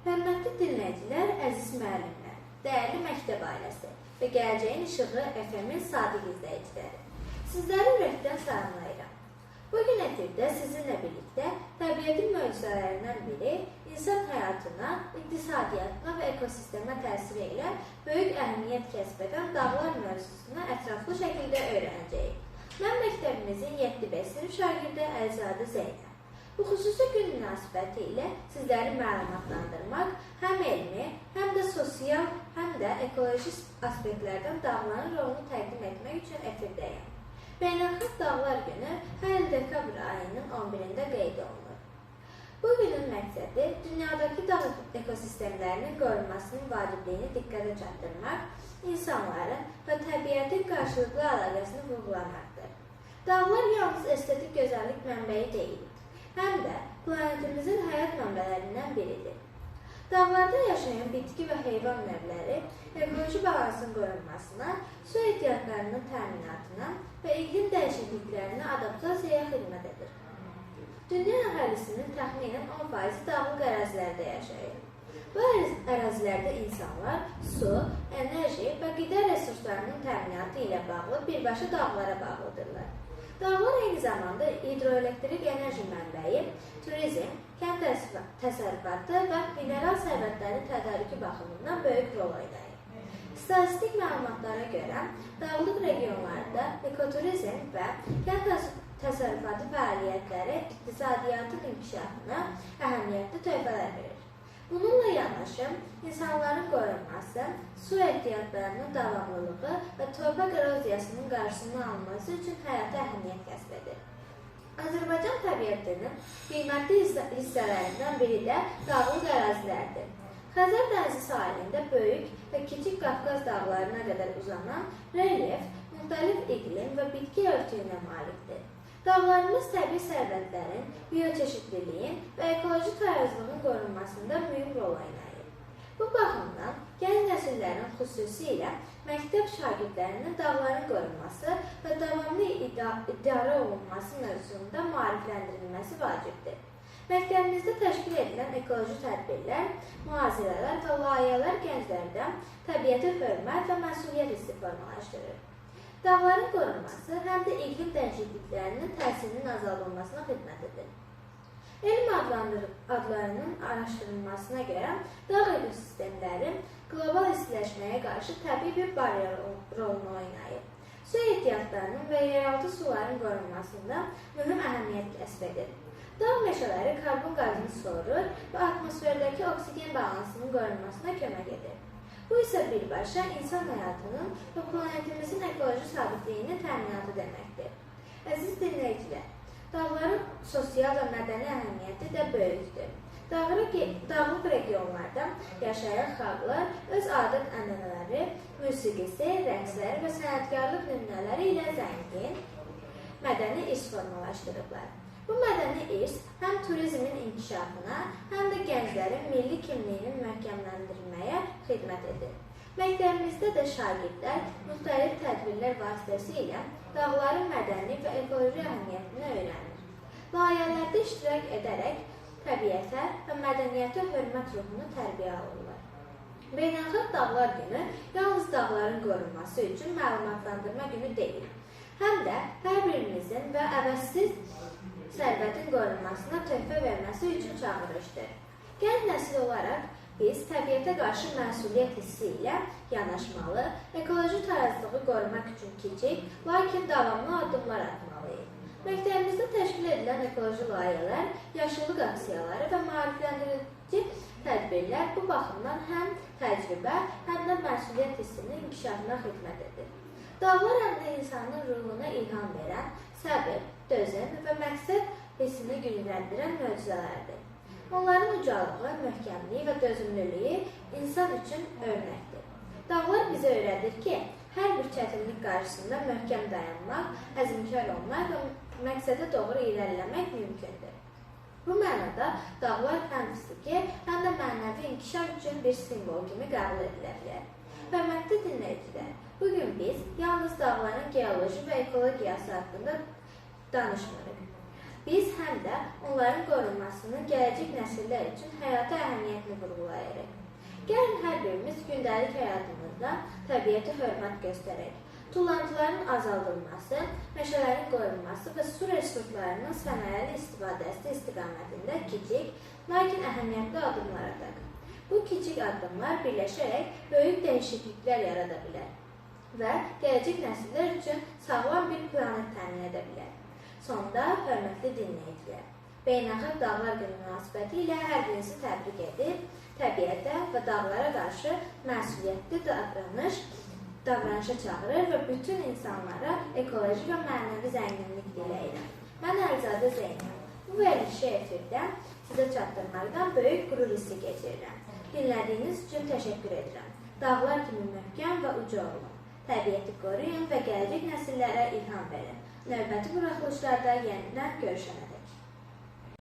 Hörmətli dinləyicilər, əziz müəllimlər, dəyərli məktəb ailəsi və gələcəyin işığı FM-in sadiq izləyiciləri. Sizləri ürəkdən salamlayıram. Bugün efirdə sizinlə birlikdə təbiətin möcüzələrindən biri insan həyatına, iqtisadiyyatına və ekosistemə təsiri ilə böyük əhəmiyyət kəsb edən dağlar mövzusunu ətraflı şəkildə öyrənəcəyik. Mən məktəbimizin 7B sinif şagirdi Əlizadə Zeynəb. Bu xüsusi gün münasibəti ilə sizləri məlumatlandırmaq həm elmi, həm də sosial, həm də ekoloji aspektlərdən dağların rolunu təqdim etmək üçün efirdəyəm. Beynəlxalq Dağlar Günü hər il dekabr ayının 11-də qeyd olunur. Bu günün məqsədi dünyadakı dağ ekosistemlərinin qorunmasının vacibliyini diqqətə çatdırmaq, insanların və təbiətin qarşılıqlı əlaqəsini vurğulamaqdır. Dağlar yalnız estetik gözəllik mənbəyi deyil, həm də planetimizin həyat mənbələrindən biridir. Dağlarda yaşayan bitki və heyvan növləri ekoloji balansın qorunmasına, su ehtiyatlarının təminatına və iqlim dəyişikliklərinə adaptasiyaya xidmət edir. Dünya əhalisinin təxminən 10% dağlıq ərazilərdə yaşayır. Bu ərazilərdə insanlar su, enerji və qida resurslarının təminatı ilə bağlı birbaşa dağlara bağlıdırlar. Dağlar eyni zamanda hidroelektrik enerji mənbəyi, turizm, kənd təsərrüfatı və mineral sərvətlərin tədarükü baxımından böyük rol oynayır. Statistik məlumatlara görə, dağlıq regionlarda ekoturizm və kənd təsərrüfatı fəaliyyətləri iqtisadiyyatın inkişafına əhəmiyyətli töhfələr verir. Bununla yanaşı, insanların qorunması, su ehtiyatlarının davamlılığı və torpaq eroziyasının qarşısının alınması üçün həyata əhəmiyyət kəsb edir. Azərbaycan təbiətinin qiymətli hissələrindən biri də dağlıq ərazilərdir. Xəzər dənizi sahilində böyük və kiçik Qafqaz dağlarına qədər uzanan relyef, müxtəlif iqlim və bitki örtüyünə malikdir. Dağlarımız təbii sərvətlərin, bioçeşidliliyin və ekoloji tarazlığın qorunmasında mühüm rol oynayır. Bu baxımdan, gənc nəsillərin xüsusilə məktəb şagirdlərinin dağların qorunması və davamlı idarə olunması mövzusunda maarifləndirilməsi vacibdir. Məktəbimizdə təşkil edilən ekoloji tədbirlər, mühazirələr və layihələr gənclərdə təbiətə hörmət və məsuliyyət hissi formalaşdırır. Dağların qorunması həm də iqlim dəyişikliklərinin təsirinin azaldılmasına xidmət edir. Elm adlarının araşdırılmasına görə dağ ekosistemləri qlobal istiləşməyə qarşı təbii bir baryer rolunu oynayır. Su ehtiyatlarının və yeraltı suların qorunmasında mühüm əhəmiyyət kəsb edir. Dağ meşələri karbon qazını sorur və atmosferdəki oksigen balansının qorunmasına kömək edir. Bu isə birbaşa insan həyatının və planetimizin ekoloji sabitliyinin təminatı deməkdir. Əziz dinləyicilər, dağların sosial və mədəni əhəmiyyəti də böyükdür. Dağlıq regionlarda yaşayan xalqlar öz adət-ənənələri, musiqisi, rəqsləri və sənətkarlıq nümunələri ilə zəngin mədəni irs formalaşdırıblar. Bu mədəni irs həm turizmin inkişafına, həm də gənclərin milli kimliyinin möhkəmləndirilməyə xidmət edir. Məktəbimizdə də şagirdlər müxtəlif tədbirlər vasitəsilə dağların mədəni və ekoloji əhəmiyyətini öyrənir. Layihələrdə iştirak edərək təbiətə və mədəniyyətə hörmət ruhunu tərbiyə alırlar. Beynəlxalq Dağlar Günü yalnız dağların qorunması üçün məlumatlandırma günü deyil, həm də hər birimizin və əvəzsiz sərvətin qorunmasına töhfə verməsi üçün çağırışdır. Gənc nəsil olaraq biz təbiətə qarşı məsuliyyət hissi ilə yanaşmalı, ekoloji tarazlığı qorumaq üçün kiçik, lakin davamlı addımlar atmalıyıq. Məktəbimizdə təşkil edilən ekoloji layihələr, yaşıllıq aksiyaları və maarifləndirici tədbirlər bu baxımdan həm təcrübə, həm də məsuliyyət hissinin inkişafına xidmət edir. Dağlar həm də insanın ruhuna ilham verən, səbir, dözüm və məqsəd hissini gücləndirən möcüzələrdir. Onların ucalığı, möhkəmliyi və dözümlülüyü insan üçün örnəkdir. Dağlar bizə öyrədir ki, hər bir çətinlik qarşısında möhkəm dayanmaq, əzmkar olmaq və məqsədə doğru irəliləmək mümkündür. Bu mənada dağlar həm fiziki, həm də mənəvi inkişaf üçün bir simvol kimi qəbul edilə bilər. Hörmətli dinləyicilər, bugün biz yalnız dağların geoloji və ekologiyası haqqında danışmırıq. Biz həm də onların qorunmasının gələcək nəsillər üçün həyata əhəmiyyətini vurğulayırıq. Gəlin hər birimiz gündəlik həyatımızda təbiətə hörmət göstərək. Tullantıların azaldılması, meşələrin qorunması və su resurslarının səmərəli istifadəsi istiqamətində kiçik, lakin əhəmiyyətli addımlar ataq. Bu kiçik addımlar birləşərək böyük dəyişikliklər yarada bilər və gələcək nəsillər üçün sağlam bir planet təmin edə bilər. Sonda, hörmətli dinləyicilər, Beynəlxalq Dağlar Günü münasibəti ilə hər birinizi təbrik edib, təbiətə və dağlara qarşı məsuliyyətli davranışa çağırır və bütün insanlara ekoloji və mənəvi zənginlik diləyirəm. Mən Əlizadə Zeynəb. Bu verilişi efirdə sizə çatdırmaqdan böyük qürur hissi keçirirəm. Dinlədiyiniz üçün təşəkkür edirəm. Dağlar kimi möhkəm və uca olun. Təbiəti qoruyun və gələcək nəsillərə ilham verin. Növbəti buraxılışlarda yenidən görüşənədək.